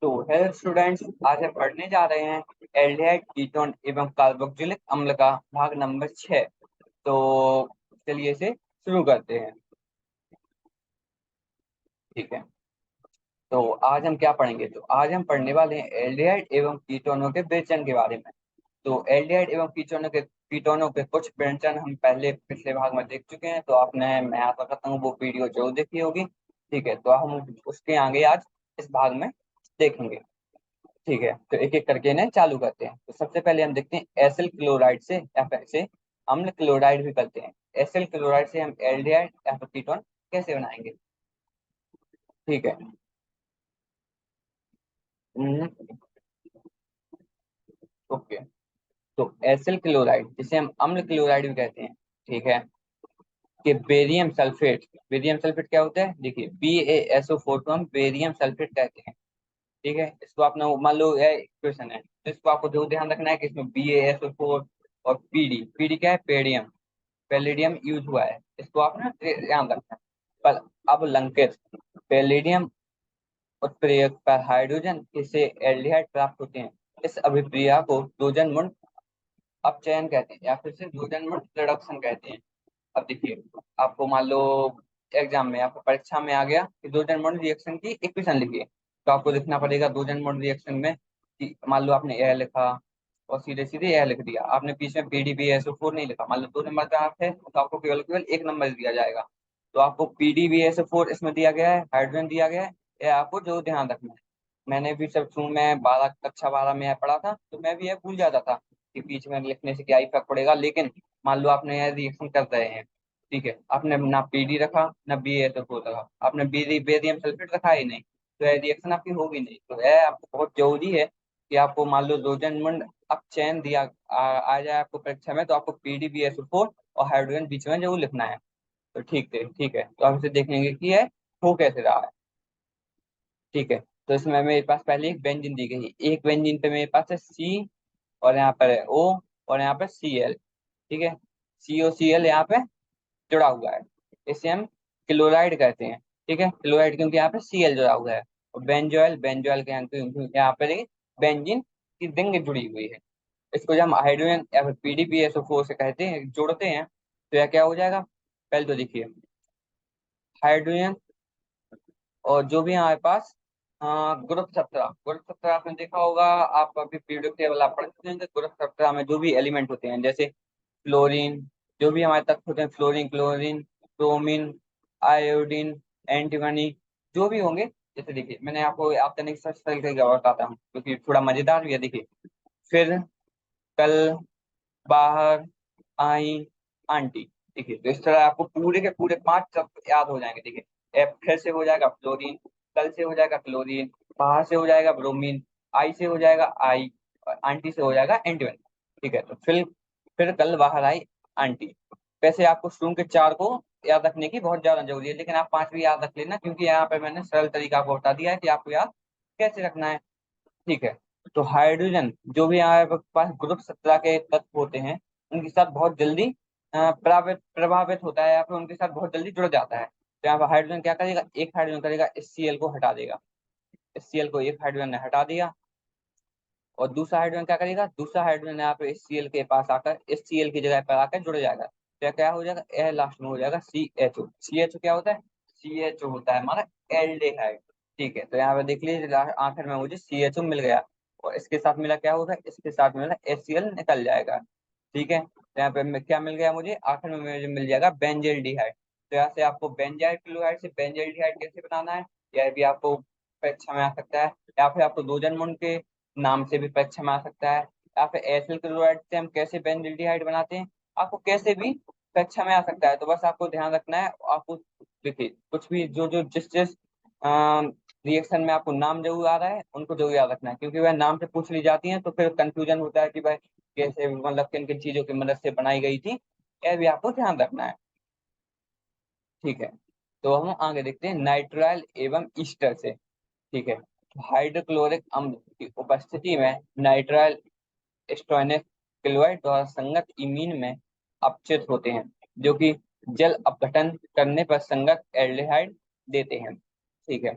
तो hello students, आज हम पढ़ने जा रहे हैं एल्डिहाइड कीटोन एवं कार्बोक्सिलिक अम्ल का भाग नंबर 6। तो चलिए इसे शुरू करते हैं। ठीक है। तो आज हम क्या पढ़ेंगे? तो आज हम पढ़ने वाले हैं एल्डिहाइड एवं कीटोनों के विचलन के बारे में। तो एल्डिहाइड एवं कीटोनों के कुछ विचलन हम पहले पिछले भाग में देख चुके हैं। तो आपने, मैं आशा करता हूँ, वो वीडियो जरूर देखी होगी। ठीक है, तो हम उसके आगे आज इस भाग में देखेंगे। ठीक है, तो एक एक करके इन्हें चालू करते हैं। तो सबसे पहले हम देखते हैं एसिल क्लोराइड से, या फिर इसे अम्ल क्लोराइड भी करते हैं। एसिल क्लोराइड से हम एल्डिहाइड या फिर कीटोन कैसे बनाएंगे? ठीक है। हम्म, ओके। तो एसिल क्लोराइड, जिसे हम अम्ल क्लोराइड भी कहते हैं, ठीक है, कि बेरियम सल्फेट क्या होता है? देखिए, BaSO4 को हम बेरियम सल्फेट कहते हैं। ठीक है, इसको आपने मान लो यह इक्वेशन है, तो इसको आपको जो ध्यान रखना है कि इसमें BaSO4 और पीडी क्या है? पेडियम, पैलेडियम यूज हुआ है, इसको आपने ध्यान रखना है। पर अब लंकेत पैलेडियम उत्प्रेरक पर हाइड्रोजन इससे एल्डिहाइड प्राप्त होते हैं। इस अभिक्रिया को दोजन अपचयन कहते हैं, या फिर से दोजन रिडक्शन कहते हैं। अब देखिए, आपको मान लो एग्जाम में, आपको परीक्षा में आ गया कि दो जन रिएक्शन की इक्वेशन लिखिए, तो आपको लिखना पड़ेगा दो जन रिएक्शन में कि मान लो आपने यह लिखा और सीधे सीधे यह लिख दिया, आपने बीच में PdBaSO4 नहीं लिखा, मान लो 2 नंबर का आप है तो आपको केवल केवल 1 नंबर दिया जाएगा। तो आपको PdBaSO4 इसमें दिया गया है, हाइड्रोजन दिया गया है, यह आपको जो ध्यान रखना है। मैंने भी सब शुरू में 12 कक्षा 12 में यह पढ़ा था, तो मैं भी यह भूल जाता था कि बीच में लिखने से क्या इफेक्ट पड़ेगा। लेकिन मान लो आपने यह रिएक्शन कर रहे हैं, ठीक है, आपने ना पीडी रखा ना BaSO4 रखा, आपने बेरियम सल्फेट रखा ही नहीं, तो यह रिएक्शन आपकी होगी नहीं। तो यह आपको बहुत जरूरी है कि आपको मान लो रोजनमंड अपचयन दिया आ जाए आपको परीक्षा में, तो आपको PdBaSO4 और हाइड्रोजन बीच में जरूर लिखना है। तो ठीक है, तो आप इसे देखेंगे कि यह हो कैसे रहा है। ठीक है, तो इसमें मेरे पास पहले एक बेंजीन दी गई है, एक बेंजीन पे मेरे पास है C, और यहाँ पर है O, और यहाँ पर Cl। ठीक है, COCl यहाँ पे जुड़ा हुआ है, इसे हम क्लोराइड कहते हैं। ठीक है, क्लोराइड क्योंकि यहाँ पे Cl जुड़ा हुआ है। और बेंजोइल बेंजोइल के यहाँ पे देखिए बेंजीन की रिंग जुड़ी हुई है। इसको जब हम हाइड्रोजन या फिर PdBaSO4 से कहते हैं, जोड़ते हैं, तो यह क्या हो जाएगा? पहले तो देखिए, हाइड्रोजन और जो भी हमारे पास ग्रुप 17 आपने देखा होगा, आप अभी पीरियोडिक टेबल आप पढ़ चुके हैं। ग्रुप 17 में जो भी एलिमेंट होते हैं, जैसे फ्लोरीन, जो भी हमारे तत्व होते हैं, fluorine, chlorine, bromine, iodine, antimony, जो भी होंगे। जैसे देखिए, मैंने आपको आप तनिक सर्च तरीके का बताता हूँ क्योंकि थोड़ा मजेदार भी है। देखिए, फिर, कल, बाहर, आई, आंटी। देखिए, तो इस तरह आपको पूरे के पूरे 5 शब्द याद हो जाएंगे। देखिए, फिर से हो जाएगा फ्लोरीन, कल से हो जाएगा क्लोरीन, बाहर से हो जाएगा ब्रोमीन, आई से हो जाएगा आई, और आंटी से हो जाएगा एंटीमनी। ठीक है, तो फिर कल, बाहर आई, आंटी। वैसे आपको शुरू के 4 को याद रखने की बहुत ज्यादा जरूरी है, लेकिन आप 5 भी याद रख लेना, क्योंकि यहाँ पे मैंने सरल तरीका आपको बता दिया है कि आपको याद कैसे रखना है। ठीक है, तो हाइड्रोजन जो भी हमारे पास ग्रुप 17 के तत्व होते हैं, उनके साथ बहुत जल्दी प्रभावित होता है, या फिर उनके साथ बहुत जल्दी जुड़ जाता है। तो यहाँ पर हाइड्रोजन क्या करेगा? एक हाइड्रोजन करेगा, इस Cl को हटा देगा, इस Cl को एक हाइड्रोजन ने हटा दिया, और दूसरा हाइड्रोजन क्या करेगा? दूसरा हाइड्रोजन यहाँ पे इस Cl के पास आकर इस Cl की जगह पर आकर जुड़ जाएगा, तो क्या हो जाएगा? यह लास्ट में हो जाएगा CHO। CHO क्या होता है? CHO होता है हमारा एल्डिहाइड। ठीक है, तो यहाँ पे देख लीजिए, आखिर में मुझे CHO मिल गया, और इसके साथ मिला क्या होगा? इसके साथ मिला HCl निकल जाएगा। ठीक है, तो यहाँ पे क्या मिल गया मुझे? आखिर में मुझे मिल जाएगा बेंजल्डिहाइड। तो यहाँ से आपको बेंजाइल क्लोराइड से बेंजल्डिहाइड कैसे बनाना है, यह भी आपको परीक्षा में आ सकता है। या फिर आपको दो जन के नाम से भी परीक्षा में आ सकता है, या फिर एसिल क्लोराइड से हम कैसे बेंजल्डिहाइड बनाते हैं, आपको कैसे भी परीक्षा में आ सकता है। तो बस आपको ध्यान रखना है, आपको देखिए कुछ भी जो जो जिस जिस रिएक्शन में आपको नाम जरूर आ रहा है, उनको जरूर याद रखना है, क्योंकि वह नाम से पूछ ली जाती है, तो फिर कंफ्यूजन होता है कि भाई कैसे, मतलब किन किन चीजों की मदद से बनाई गई थी, यह भी आपको ध्यान रखना है। ठीक है, तो हम आगे देखते हैं नाइट्राइल एवं ईस्टर से। ठीक है, हाइड्रोक्लोरिक अम्ल की उपस्थिति में नाइट्राइल स्टोइनिक क्लोराइड द्वारा संगत इमीन में अपचित होते हैं, जो कि जल अपघटन करने पर संगत एल्डिहाइड देते हैं। ठीक है,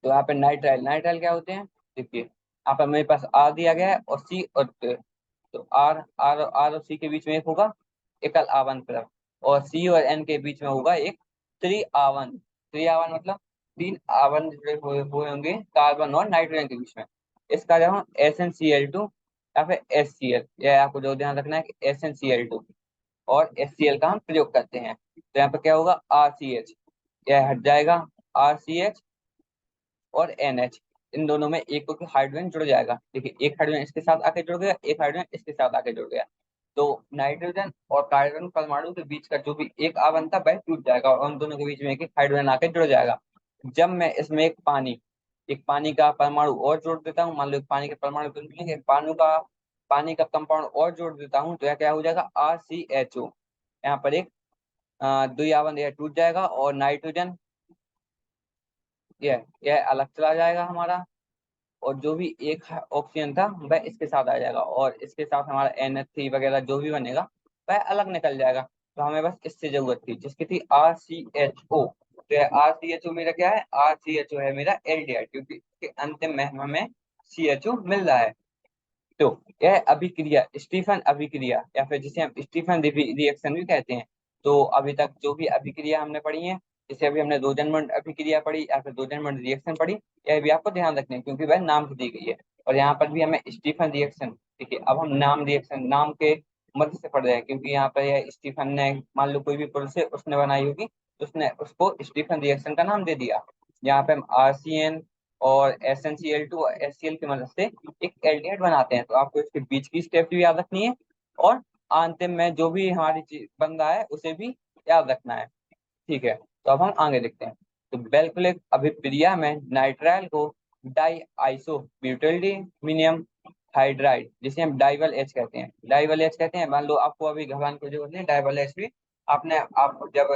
तो यहाँ पे नाइट्राइल, नाइट्राइल क्या होते हैं, देखिए यहाँ पर मेरे पास आर दिया गया है और सी और तो आर आर आर और सी के बीच में एक होगा एकल आवन परत, और सी और एन के बीच में होगा एक त्रि आवन। त्रि आवन मतलब तीन आवन जुड़े हुए होंगे कार्बन और नाइट्रोजन के बीच में। इसका जब हम SnCl2 या फिर HCl, यह आपको जो ध्यान रखना है कि SnCl2 और HCl का हम प्रयोग करते हैं, तो यहाँ पे क्या होगा RCH, यह हट जाएगा, RCH और NH, इन दोनों में एक हाइड्रोजन जुड़ जाएगा। देखिए एक हाइड्रोजन इसके साथ आके जुड़ गया, एक हाइड्रोजन इसके साथ आके जुड़ गया, तो नाइट्रोजन और कार्बन परमाणु के बीच का जो भी एक आवन था वह टूट जाएगा और उन दोनों के बीच में एक हाइड्रोजन आके जुड़ जाएगा। जब मैं इसमें एक पानी का परमाणु और जोड़ देता हूँ, मान लो एक पानी के परमाणु तो मिलेंगे, पानी का कंपाउंड और जोड़ देता हूँ, तो यह क्या हो जाएगा RCHO। यहाँ पर एक द्विआवन यह टूट जाएगा और नाइट्रोजन यह अलग चला जाएगा हमारा, और जो भी एक ऑक्सीजन था वह इसके साथ आ जाएगा, और इसके साथ हमारा NH3 वगैरह जो भी बनेगा वह अलग निकल जाएगा। तो हमें बस इससे जरूरत थी जिसकी थी RCHO। तो RCHO मेरा क्या है, RCHO है मेरा एल्डिहाइड, क्योंकि इसके अंतिम में हमें CHO मिल रहा है। तो यह अभिक्रिया स्टीफन अभिक्रिया या फिर जिसे हम स्टीफन रिएक्शन भी कहते हैं। तो अभी तक जो भी अभिक्रिया हमने पढ़ी है, जैसे अभी हमने रोजनमंड अभिक्रिया पढ़ी या फिर रोजनमंड रिएक्शन पढ़ी, यह भी आपको ध्यान रखना है क्योंकि वह नाम से दी गई है। और यहाँ पर भी हमें स्टीफन रिएक्शन, देखिए अब हम नाम रिएक्शन नाम के मदद से पढ़ रहे हैं, क्योंकि यहाँ पर यह स्टीफन ने, मान लो कोई भी प्रोसेस उसने बनाई होगी तो उसने उसको स्टीफन रिएक्शन का नाम दे दिया। यहाँ पे हम RCN और SnCl2 और HCl की मदद से एक एल्डिहाइड बनाते हैं, तो आपको इसके बीच की स्टेप भी याद रखनी है, और अंतिम में जो भी हमारी चीज बन रहा है उसे भी याद रखना है। ठीक है, तो अब हम आगे देखते हैं। तो वैल्क्युलिक अभिक्रिया में नाइट्राइल को डाई आइसो ब्यूटाइलडिमिनियम हाइड्राइड, जिसे हम डाइवल एच कहते हैं, डाइवल एच कहते हैं। मान लो आपको अभी घबराने की जरूरत नहीं, डाइवल एच भी आपने, आप जब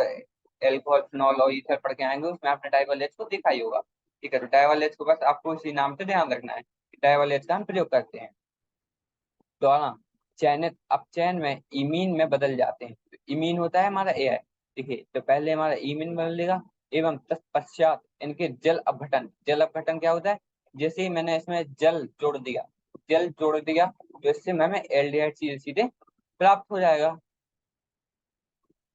एल्कोहल फिनॉल और ईथर पढ़ के आएंगे उसमें आपने डाइवल एच को देखा ही होगा। ठीक है, तो डाइवल एच को बस आपको इसी नाम से ध्यान रखना है, डाइवल एच का हम प्रयोग करते हैं। द्वारा चयनित अपचयन में इमीन में बदल जाते हैं। तो इमीन होता है हमारा AI, देखिए तो पहले हमारा इमीन बदलेगा, एवं तत्पश्चात इनके जल अपघटन क्या होता है, जैसे ही मैंने इसमें जल जोड़ दिया तो इससे हमें एल्डिहाइड सीधे सीधे प्राप्त हो जाएगा।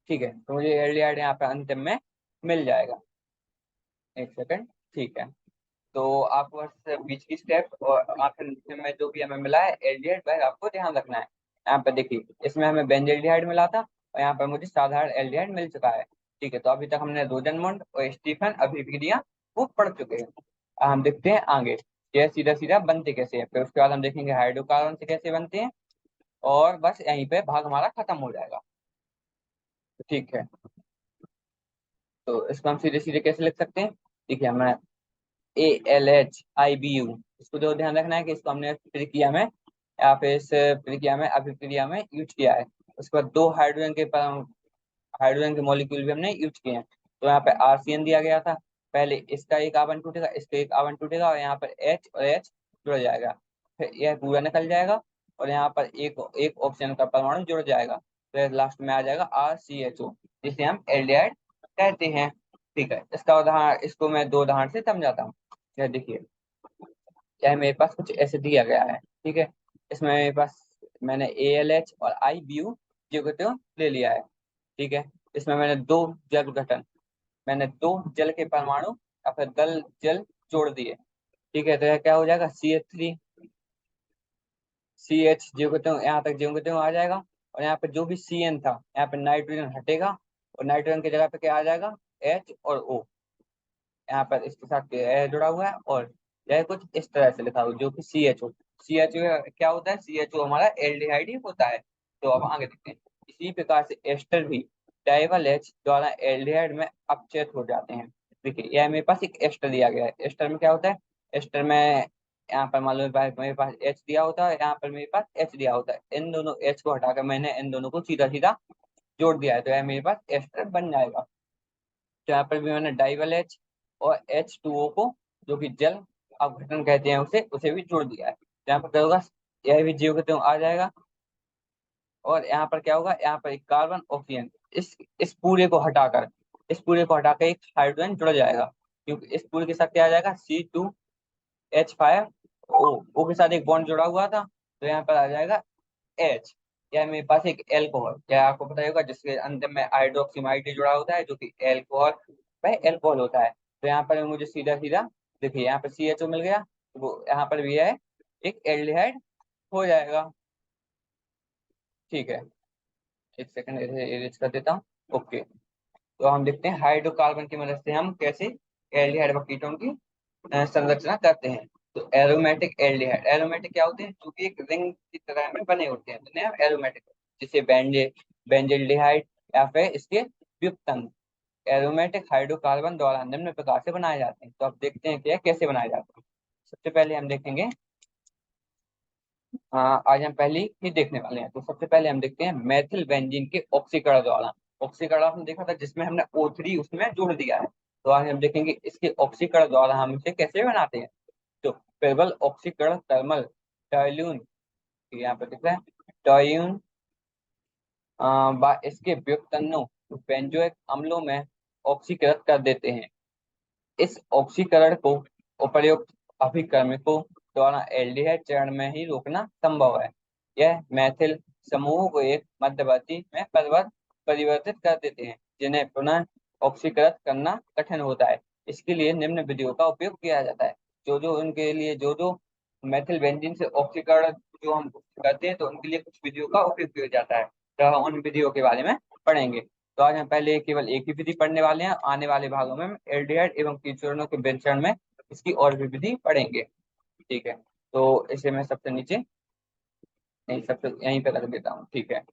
ठीक है, तो मुझे एल्डिहाइड यहाँ पे अंतिम में मिल जाएगा। एक सेकंड, ठीक है। तो आपको बस बीच की स्टेप और आखिर में जो भी हमें मिला है एल्डिहाइड वह आपको ध्यान रखना है। यहाँ पे देखिए इसमें हमें बेंजल्डिहाइड मिला था और यहाँ पर मुझे साधारण एल्डिहाइड मिल चुका है। ठीक है, तो अभी तक हमने रोजनमंड और स्टीफन अभिक्रिया वो पढ़ चुके हैं। अब हम देखते हैं आगे ये सीधा सीधा बनते कैसे हैं, फिर उसके बाद हम देखेंगे हाइड्रोकार्बन से कैसे बनते हैं, और बस यहीं पे भाग हमारा खत्म हो जाएगा। तो ठीक है, तो इसको हम सीधे सीधे कैसे लिख सकते हैं, देखिए हमें ALHIBU, इसको जो ध्यान रखना है कि इसको हमने प्रक्रिया में या फिर इस प्रक्रिया में अभिक्रिया में यूज किया है। उसके बाद दो हाइड्रोजन के मॉलिक्यूल भी हमने यूज किए हैं। तो यहाँ पे RCN दिया गया था, पहले इसका एक आवन टूटेगा, इसका एक आवन टूटेगा, और यहाँ पर H और H जुड़ जाएगा, फिर यह पूरा निकल जाएगा, और यहाँ पर एक एक ऑक्सीजन का परमाणु जुड़ जाएगा, फिर लास्ट में आ जाएगा RCHO, जिसे हम एल्डिहाइड कहते हैं। ठीक है, इसका उदाहरण, इसको मैं दो उदाहरण से समझाता हूँ। यह देखिए, यह मेरे पास कुछ ऐसे दिया गया है। ठीक है, इसमें मेरे पास मैंने ALH और IBU जो ले लिया है। ठीक है, इसमें मैंने दो जल के परमाणु या फिर दल जल जोड़ दिए। ठीक है, तो यह क्या हो जाएगा CH जो कहते हो, यहाँ तक जो कहते हो आ जाएगा, और यहाँ पे जो भी CN था यहाँ पे नाइट्रोजन हटेगा, और नाइट्रोजन की जगह पे क्या आ जाएगा H और O, यहाँ पर इसके साथ जुड़ा हुआ है, और यह कुछ इस तरह से लिखा हुआ है, जो कि CHO क्या होता है, CHO हमारा एल्डिहाइड ही होता है। तो अब आगे देखते हैं, इसी प्रकार से एस्टर भी डाइवल H द्वारा एल्डिहाइड में अपचयित हो जाते हैं। देखिए यह मेरे पास एक एस्टर दिया गया है, एस्टर में क्या होता है, एस्टर में यहाँ पर मान लो मेरे पास H दिया होता है, यहाँ पर मेरे पास H दिया होता है, इन दोनों H को हटाकर मैंने इन दोनों को सीधा सीधा जोड़ दिया है, तो यह मेरे पास एस्टर बन जाएगा। तो यहाँ पर भी मैंने डाइवल H और H2O को, जो कि जल अपघटन कहते हैं, उसे उसे भी जोड़ दिया है। तो यहाँ पर क्या होगा, यह भी जीव कहते आ जाएगा, और यहाँ पर क्या होगा, यहाँ पर एक कार्बन ऑक्सीजन, इस पूरे को हटाकर एक हाइड्रोजन जुड़ जाएगा। क्योंकि इस पूल के साथ क्या आ जाएगा, C2H5O, ओ के साथ एक बॉन्ड जुड़ा हुआ था, तो यहाँ पर आ जाएगा H। या मेरे पास एक एल्कोहल, क्या आपको पता ही होगा, जिसके अंत में हाइड्रोक्सीमाइड जुड़ा होता है, जो कि एल्कोहल वह एल्कोहल होता है। तो यहाँ पर मुझे सीधा सीधा देखिए, यहाँ पर CHO मिल गया, तो वो यहाँ पर भी है एक एल्डिहाइड हो जाएगा। ठीक है, एक सेकंड इसे इरेज कर देता हूँ। ओके, तो हम देखते हैं हाइड्रोकार्बन की मदद से हम कैसे एल्डिहाइड व कीटोन की संरचना करते हैं। तो एरोमेटिक एल्डिहाइड, एरोमेटिक क्या होते हैं, क्योंकि एक रिंग की तरह में बने होते हैं, तो एरोमेटिक, जैसे बेंजेल्डिहाइड या फिर इसके व्युत्पन्न एरोमेटिक हाइड्रोकार्बन द्वारा निम्न प्रकार से बनाए जाते हैं। तो अब देखते हैं कि यह कैसे बनाए जाते हैं। सबसे पहले हम देखेंगे, आज हम पहली ही देखने वाले हैं। तो सबसे पहले हम देखते हैं मेथिल बेंजीन के ऑक्सीकरण द्वारा। ऑक्सीकरण आपने देखा था जिसमें हमने O3 उसमें जोड़ दिया है। तो आज हम देखेंगे इसके ऑक्सीकरण द्वारा हम इसे कैसे बनाते हैं। तो प्रबल ऑक्सीकरण थर्मल टॉल्यून, यहाँ पे दिख रहा है टॉल्यून, इसके व्युत्पन्नों बेंजोइक अम्लों में ऑक्सीकृत कर देते हैं। इस ऑक्सीकरण को उपर्युक्त अभिकर्मकों द्वारा एल्डिहाइड चरण में ही रोकना संभव है। यह मैथिल समूह को एक मध्यवर्ती में परिवर्तित कर देते हैं, जिन्हें पुनः ऑक्सीकृत करना कठिन होता है। इसके लिए निम्न विधियों का उपयोग किया जाता है। जो जो उनके लिए जो मैथिल बेंजीन से ऑक्सीकरण जो हम करते हैं, तो उनके लिए कुछ विधियों का उपयोग किया जाता है। तो हम उन विधियों के बारे में पढ़ेंगे। तो आज हम पहले केवल एक ही विधि पढ़ने वाले हैं, आने वाले भागों में हम एल्डिहाइड एवं कीटोनों के विचरण में इसकी और भी विधि पढ़ेंगे। ठीक है, तो इसे मैं सबसे नीचे, नहीं सबसे यहीं पे रख देता हूँ। ठीक है,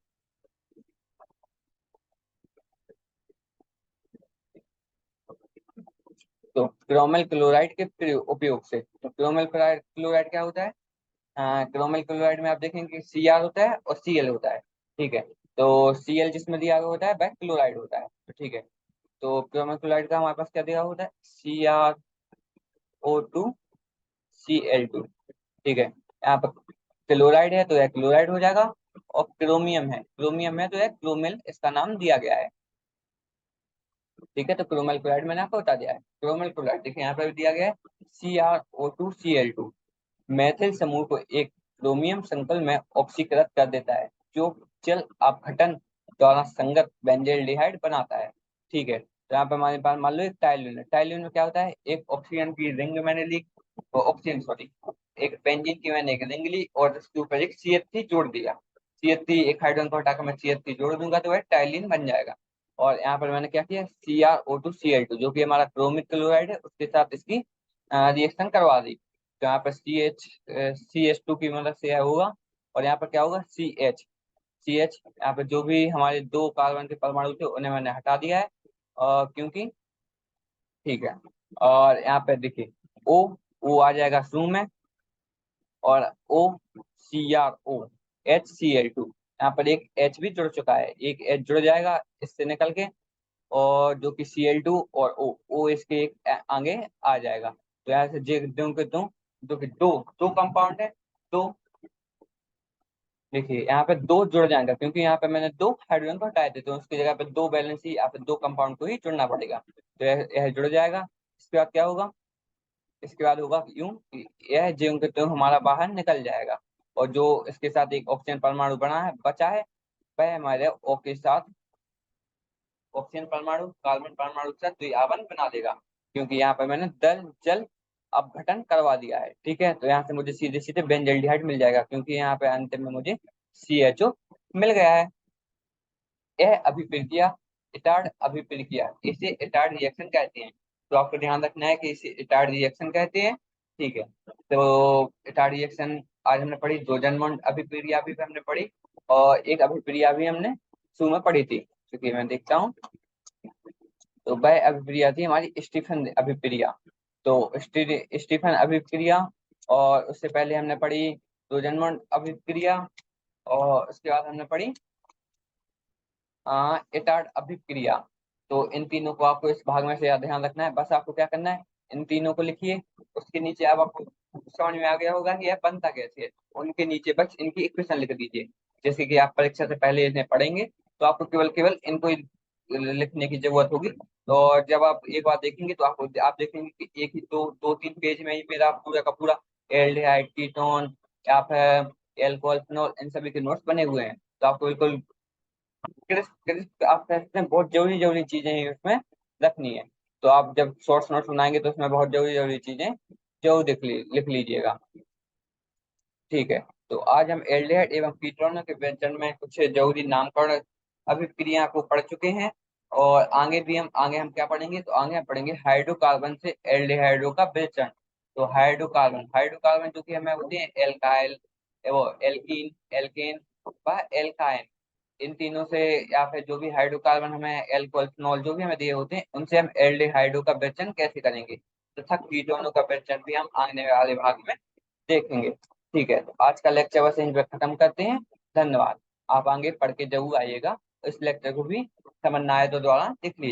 तो क्रोमल क्लोराइड के उपयोग से, तो क्रोमल क्लोराइड क्या होता है, क्रोमल क्लोराइड में आप देखेंगे Cr होता है और Cl होता है। ठीक है, तो Cl जिसमें दिया हुआ होता है वह क्लोराइड होता है। तो ठीक है, तो क्रोमल क्लोराइड का हमारे पास क्या दिया होता है, CrO2Cl2। ठीक है, यहाँ पर क्लोराइड है तो यह क्लोराइड हो जाएगा, और क्रोमियम है तो यह क्रोमिल इसका नाम दिया गया है। ठीक है, तो क्रोमल क्लोराइड मैंने आपको बता दिया है। क्रोमल क्लोराइड देखिए यहाँ पर भी दिया गया है CrO2Cl2, मैथिल समूह को एक क्रोमियम संकुल में ऑक्सीकृत कर देता है, जो जल अपघटन द्वारा संगत बेंजल्डिहाइड बनाता है। ठीक है, तो यहाँ पर हमारे पास मान लो एक टाइल्यून है। टाइल्यून में क्या होता है, एक ऑक्सीजन की रिंग मैंने ली, ऑक्सीजन सॉरी, एक बेंजीन की मैंने एक रिंग ली और उसके ऊपर एक CH3 जोड़ दिया। CH3 एक हाइड्रोजन को हटाकर मैं CH3 जोड़ दूंगा तो वह टाइलिन बन जाएगा। और यहाँ पर मैंने क्या किया, CrO2Cl2 जो कि हमारा क्रोमिक क्लोराइड है उसके साथ इसकी रिएक्शन करवा दी। तो यहाँ पर CH2 की मदद से यह होगा, और यहाँ पर क्या होगा, CH यहाँ पर जो भी हमारे दो कार्बन के परमाणु थे उन्हें मैंने हटा दिया है, क्योंकि ठीक है। और यहाँ पे देखिए O आ जाएगा शुरू में, और OCrO, HCl2, यहाँ पर एक H भी जुड़ चुका है, एक H जुड़ जाएगा इससे निकल के, और जो कि Cl2 और O इसके एक आगे आ जाएगा। तो यहाँ से दो के दो, दो के दो दो कंपाउंड है, दो, देखिए यहाँ पे दो जुड़ जाएंगे, क्योंकि यहाँ पे मैंने दो हाइड्रोजन को हटाए थे, तो उसकी जगह पे दो बैलेंस ही या फिर दो कंपाउंड को ही जुड़ना पड़ेगा। तो यह जुड़ जाएगा। इसके बाद क्या होगा, इसके बाद होगा यूं कि यह ज्यों के त्यों हमारा बाहर निकल जाएगा, और जो इसके साथ एक ऑक्सीजन परमाणु बना है बचा है, वह हमारे O के साथ ऑक्सीजन परमाणु कार्बन परमाणु के साथ द्विआवन बना देगा, क्योंकि यहाँ पर मैंने जल अपघटन करवा दिया है। ठीक है, तो यहाँ से मुझे सीधे सीधे बेंजल्डिहाइड मिल जाएगा, क्योंकि यहाँ पे अंतिम में मुझे CHO मिल गया है। यह अभिक्रिया इटार्ड अभिक्रिया, इसे इटार्ड रिएक्शन कहते हैं। तो आपको ध्यान रखना है कि इसे इटार्ड रिएक्शन कहते हैं। ठीक है, तो इटार्ड रिएक्शन आज हमने पढ़ी, दो जन्मों अभिक्रिया भी हमने पढ़ी, और एक अभिक्रिया भी हमने शुरू में पढ़ी थी, क्योंकि मैं देखता हूँ। तो वह अभिक्रिया थी हमारी स्टीफन अभिक्रिया। तो स्टीफन अभिक्रिया, और उससे पहले हमने पढ़ी दो जन्मों अभिक्रिया, और उसके बाद हमने पढ़ी इटार्ड अभिक्रिया। तो इन तीनों को आपको इस भाग में से याद ध्यान रखना है। बस आपको क्या करना है, इन तीनों को लिखिए, उसके नीचे अब आपको समझ में आ गया होगा कि यह बनता कैसे है, उनके नीचे बस इनकी इक्वेशन लिख दीजिए। जैसे कि आप परीक्षा से पहले इन्हें पढ़ेंगे, तो आपको केवल केवल इनको ही लिखने की जरूरत होगी। तो जब आप एक बार देखेंगे तो आप देखेंगे कि एक ही दो तीन पेज में ही मेरा पूरा का पूरा एल्डिहाइड, कीटोन या फिर एल्कोहल, फिनॉल, इन सभी के नोट्स बने हुए हैं। तो आपको बिल्कुल क्रिस्प क्रिस्प आप कह सकते हैं, बहुत जरूरी जरूरी चीजें हैं उसमें रखनी है। तो आप जब शॉर्ट्स नोट्स बनाएंगे तो उसमें बहुत जरूरी जरूरी चीजें जरूर लिख लीजिएगा। ठीक है। तो आज हम एल्डिहाइड एवं कीटोनों के व्यंजन में कुछ जरूरी नामकरण अभिक्रिया को पढ़ चुके हैं। और आगे हम क्या पढ़ेंगे, तो आगे हम पढ़ेंगे हाइड्रोकार्बन से एल्डिहाइडों का व्यंजन। तो हाइड्रोकार्बन हाइड्रोकार्बन जो कि हमें होते हैं एल्काइल, वो एल्कीन, एल्केन व एल्काइन, इन तीनों से, या फिर जो भी हाइड्रोकार्बन हमें एल्कोहल, फिनॉल जो भी हमें दिए होते हैं, उनसे हम एल्डिहाइडों का व्यंजन कैसे करेंगे तथा कीटोनों का व्यंजन भी हम आने वाले भाग में देखेंगे। ठीक है, तो आज का लेक्चर बस यहीं पे खत्म करते हैं। धन्यवाद। आप आगे पढ़ के जरूर आइएगा, इस लेक्चर को भी समझना आए तो द्वारा लिख लीजिए।